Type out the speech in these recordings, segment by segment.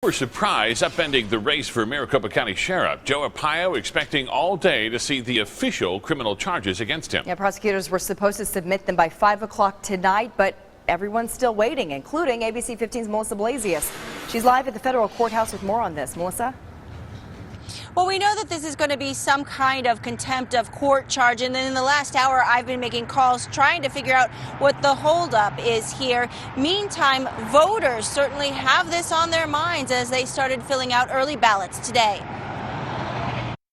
October surprise upending the race for Maricopa County Sheriff. Joe Arpaio expecting all day to see the official criminal charges against him. Yeah, prosecutors were supposed to submit them by 5 o'clock tonight, but everyone's still waiting, including ABC 15's Melissa Blasius. She's live at the federal courthouse with more on this. Melissa? Well, we know that this is going to be some kind of contempt of court charge, and then in the last hour I've been making calls trying to figure out what the holdup is here. Meantime, voters certainly have this on their minds as they started filling out early ballots today.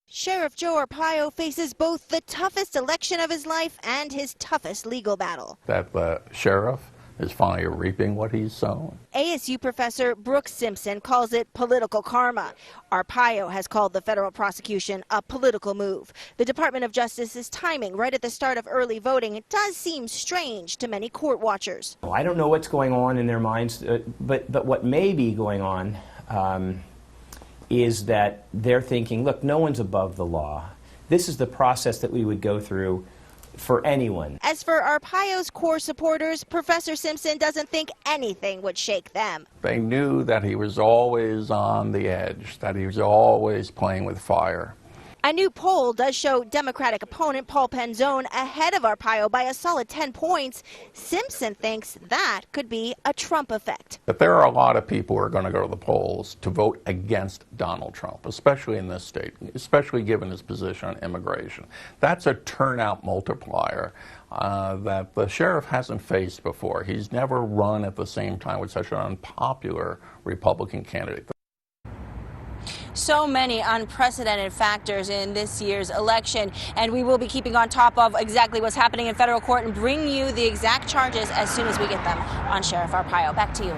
Sheriff Joe Arpaio faces both the toughest election of his life and his toughest legal battle. That the sheriff is finally reaping what he's sown. ASU professor Brooks Simpson calls it political karma. Arpaio has called the federal prosecution a political move. The Department of Justice's timing right at the start of early voting, it does seem strange to many court watchers. I don't know what's going on in their minds, but what may be going on is that they're thinking, look, no one's above the law. This is the process that we would go through for anyone. As for Arpaio's core supporters, Professor Simpson doesn't think anything would shake them. They knew that he was always on the edge, that he was always playing with fire. A new poll does show Democratic opponent Paul Penzone ahead of Arpaio by a solid 10 points. Simpson thinks that could be a Trump effect. But there are a lot of people who are going to go to the polls to vote against Donald Trump, especially in this state, especially given his position on immigration. That's a turnout multiplier that the sheriff hasn't faced before. He's never run at the same time with such an unpopular Republican candidate. So many unprecedented factors in this year's election, and we will be keeping on top of exactly what's happening in federal court and bring you the exact charges as soon as we get them on Sheriff Arpaio. Back to you.